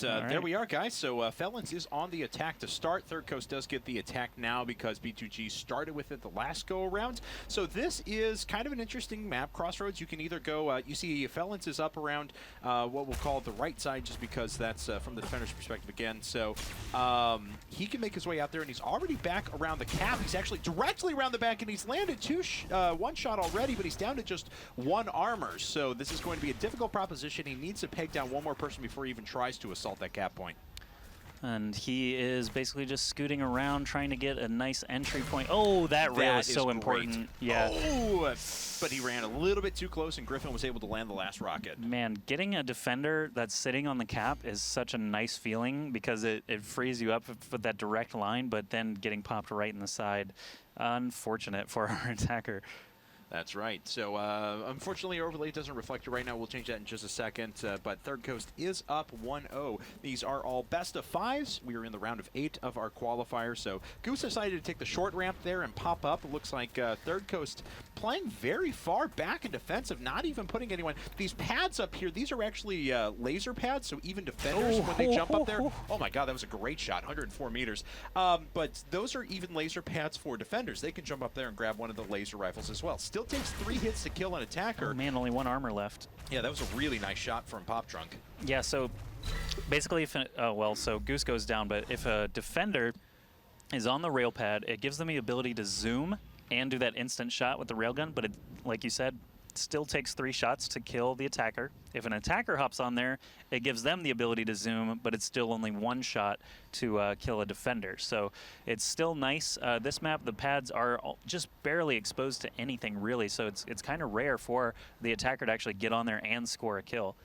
there we are, guys. So Felons is on the attack to start. Third Coast does get the attack now because b2g started with it the last go-around. So this is kind of an interesting map, Crossroads. You can either go, you see Felons is up around what we'll call the right side just because that's from the defender's perspective again. So he can make his way out there, and he's already back around the cap. He's actually directly around the back, and he's landed one shot already, but he's down to just one armor. So this is going to be a difficult proposition. He needs to peg down one more person before he even tries to assault that cap point. And he is basically just scooting around trying to get a nice entry point. Oh, that rail is so important. Yeah. Oh, but he ran a little bit too close, and Griffin was able to land the last rocket. Man, getting a defender that's sitting on the cap is such a nice feeling because it frees you up for that direct line, but then getting popped right in the side. Unfortunate for our attacker. That's right. So, unfortunately, our overlay doesn't reflect it right now. We'll change that in just a second. But Third Coast is up 1-0. These are all best of 5s. We are in the round of 8 of our qualifier. So, Goose decided to take the short ramp there and pop up. It looks like Third Coast playing very far back in defensive, not even putting anyone. These pads up here, these are actually laser pads, so even defenders, when they jump up there, oh my god, that was a great shot, 104 meters. But those are even laser pads for defenders. They can jump up there and grab one of the laser rifles as well. Still takes 3 hits to kill an attacker. Oh man, only 1 armor left. Yeah, that was a really nice shot from Pop Trunk. Yeah, so basically, if so Goose goes down, but if a defender is on the rail pad, it gives them the ability to zoom and do that instant shot with the railgun, but it, like you said, still takes 3 shots to kill the attacker. If an attacker hops on there, it gives them the ability to zoom, but it's still only 1 shot to kill a defender. So it's still nice. This map, the pads are just barely exposed to anything, really, so it's kind of rare for the attacker to actually get on there and score a kill.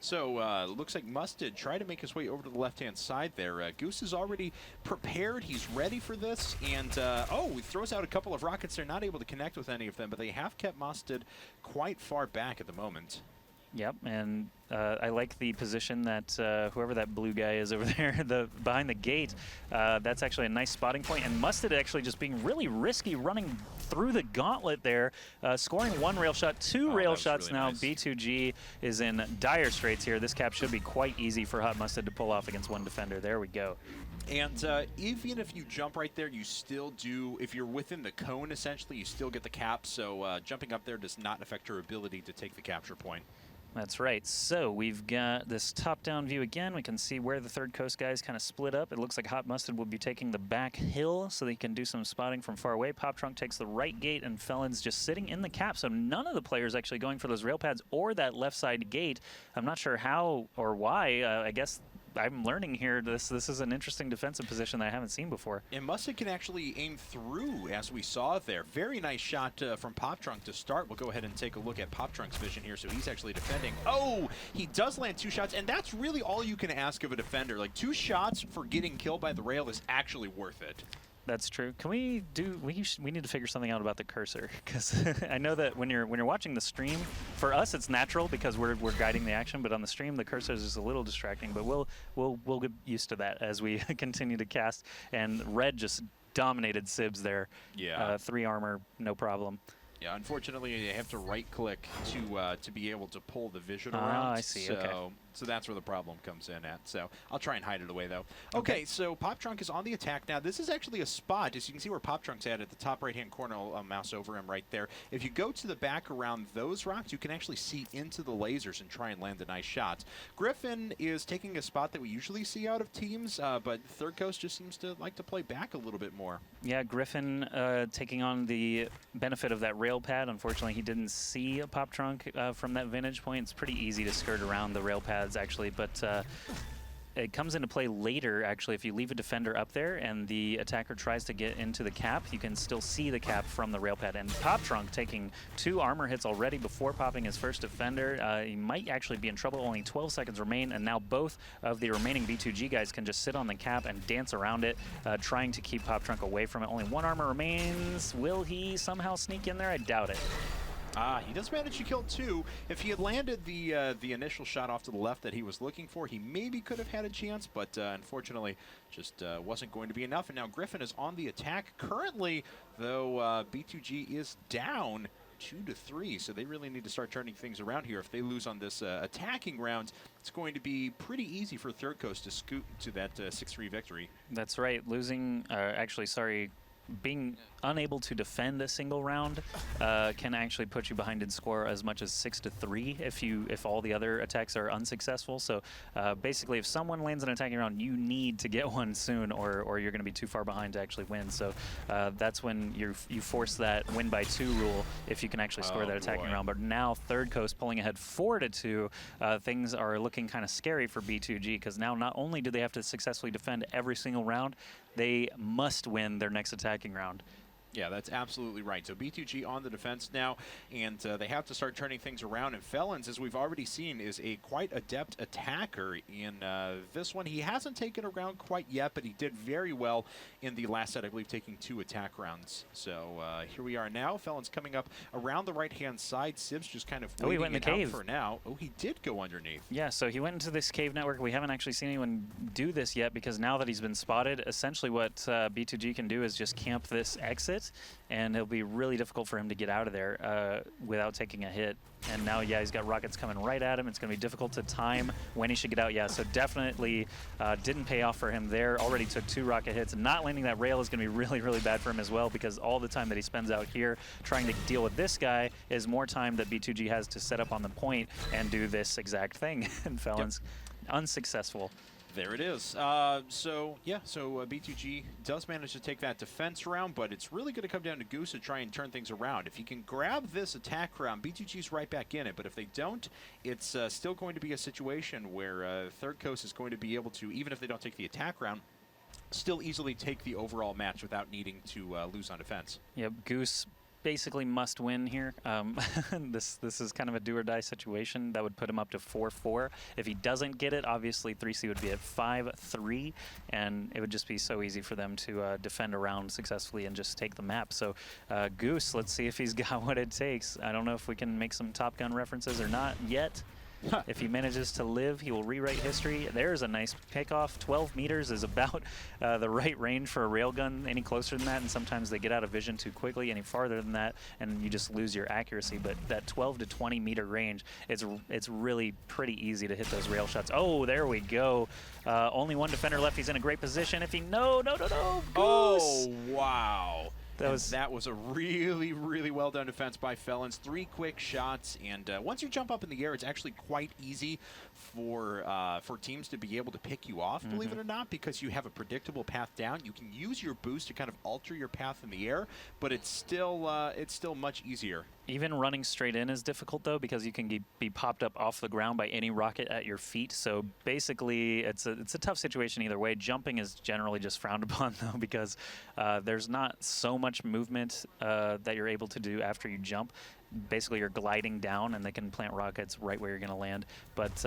So, looks like Mustard tried to make his way over to the left-hand side there. Goose is already prepared. He's ready for this. And, oh, he throws out a couple of rockets. They're not able to connect with any of them, but they have kept Mustard quite far back at the moment. Yep, and I like the position that whoever that blue guy is over there, behind the gate, that's actually a nice spotting point. And Mustard actually just being really risky, running through the gauntlet there, scoring 1 rail shot, 2 rail shots really now. Nice. b2g is in dire straits here. This cap should be quite easy for Hot Mustard to pull off against 1 defender. There we go. And even if you jump right there, you still do, if you're within the cone, essentially, you still get the cap. So jumping up there does not affect your ability to take the capture point. That's right. So we've got this top-down view again. We can see where the Third Coast guys kind of split up. It looks like Hot Mustard will be taking the back hill so they can do some spotting from far away. Pop Trunk takes the right gate, and Felon's just sitting in the cap. So none of the players actually going for those rail pads or that left side gate. I'm not sure how or why. I guess I'm learning here this is an interesting defensive position that I haven't seen before. And Mustard can actually aim through, as we saw there. Very nice shot from Pop Trunk to start. We'll go ahead and take a look at Pop Trunk's vision here. So he's actually defending. Oh, he does land 2 shots, and that's really all you can ask of a defender. Like 2 shots for getting killed by the rail is actually worth it. That's true. Can we do? We need to figure something out about the cursor, because I know that when you're watching the stream, for us it's natural because we're guiding the action, but on the stream the cursor is just a little distracting. But we'll get used to that as we continue to cast. And Red just dominated Sibs there. Yeah. 3 armor, no problem. Yeah, unfortunately, you have to right-click to be able to pull the vision around. I see. So, okay. So that's where the problem comes in at. So I'll try and hide it away, though. Okay, so Pop Trunk is on the attack now. This is actually a spot. As you can see where Pop Trunk's at the top right-hand corner. I'll mouse over him right there. If you go to the back around those rocks, you can actually see into the lasers and try and land a nice shot. Griffin is taking a spot that we usually see out of teams, but Third Coast just seems to like to play back a little bit more. Yeah, Griffin taking on the benefit of that rail pad. Unfortunately, he didn't see a Pop Trunk from that vantage point. It's pretty easy to skirt around the rail pads, actually, but it comes into play later, actually. If you leave a defender up there and the attacker tries to get into the cap, you can still see the cap from the rail pad. And Pop Trunk taking 2 armor hits already before popping his first defender. He might actually be in trouble. Only 12 seconds remain, and now both of the remaining b2g guys can just sit on the cap and dance around it, trying to keep Pop Trunk away from it. Only 1 armor remains. Will he somehow sneak in there? I doubt it. He does manage to kill 2. If he had landed the initial shot off to the left that he was looking for, he maybe could have had a chance, but unfortunately just wasn't going to be enough. And now Griffin is on the attack. Currently, though, b2g is down 2-3, so they really need to start turning things around here. If they lose on this attacking round, it's going to be pretty easy for Third Coast to scoot to that 6-3 victory. That's right. Losing, actually, sorry, being unable to defend a single round can actually put you behind in score as much as 6-3 if all the other attacks are unsuccessful. So basically, if someone lands an attacking round, you need to get one soon, or you're going to be too far behind to actually win. So that's when you force that win by 2 rule if you can actually score that attacking round. But now Third Coast pulling ahead 4-2, things are looking kind of scary for b2g, because now not only do they have to successfully defend every single round, they must win their next attacking round. Yeah, that's absolutely right. So b2g on the defense now, and they have to start turning things around. And Felons, as we've already seen, is a quite adept attacker in this one. He hasn't taken a round quite yet, but he did very well in the last set, I believe, taking 2 attack rounds. So here we are now. Felons coming up around the right-hand side. Sibs just kind of waiting he went in the cave for now. Oh, he did go underneath. Yeah, so he went into this cave network. We haven't actually seen anyone do this yet, because now that he's been spotted, essentially what b2g can do is just camp this exit, and it'll be really difficult for him to get out of there without taking a hit. And now, yeah, he's got rockets coming right at him. It's going to be difficult to time when he should get out. Yeah, so definitely didn't pay off for him there. Already took 2 rocket hits. And not landing that rail is going to be really, really bad for him as well, because all the time that he spends out here trying to deal with this guy is more time that b2g has to set up on the point and do this exact thing. And Felons unsuccessful. There it is. So b2g does manage to take that defense round, but it's really going to come down to Goose to try and turn things around. If he can grab this attack round, b2g's right back in it, but if they don't, it's still going to be a situation where Third Coast is going to be able to, even if they don't take the attack round, still easily take the overall match without needing to lose on defense. Yep, Goose basically must win here. This is kind of a do-or-die situation that would put him up to 4-4. If he doesn't get it, obviously 3C would be at 5-3, and it would just be so easy for them to defend a round successfully and just take the map. So Goose, let's see if he's got what it takes. I don't know if we can make some Top Gun references or not yet. If he manages to live, he will rewrite history. There's a nice pickoff. 12 meters is about the right range for a railgun. Any closer than that, and sometimes they get out of vision too quickly. Any farther than that, and you just lose your accuracy. But that 12 to 20 meter range, it's really pretty easy to hit those rail shots. Oh, there we go. Only 1 defender left. He's in a great position. If he no, Goose! Oh, wow. That was a really, really well done defense by Felons. 3 quick shots, and once you jump up in the air, it's actually quite easy for teams to be able to pick you off, believe it or not, because you have a predictable path down. You can use your boost to kind of alter your path in the air, but it's still much easier. Even running straight in is difficult, though, because you can be popped up off the ground by any rocket at your feet. So basically, it's a tough situation either way. Jumping is generally just frowned upon, though, because there's not so much movement that you're able to do after you jump. Basically, you're gliding down, and they can plant rockets right where you're going to land. But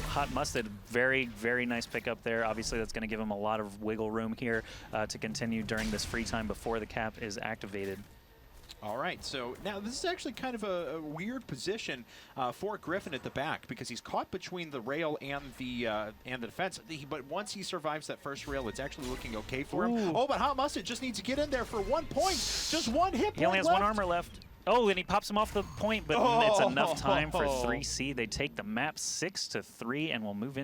Hot Mustard, very, very nice pickup there. Obviously, that's going to give him a lot of wiggle room here to continue during this free time before the cap is activated. All right, so now this is actually kind of a weird position for Griffin at the back, because he's caught between the rail and the defense. But once he survives that first rail, it's actually looking okay for him. Oh, but Hot Mustard just needs to get in there for 1 point. Just 1 hit point. He only has 1 armor left. Oh, and he pops him off the point, but it's enough time for 3C. They take the map 6-3 and will move in.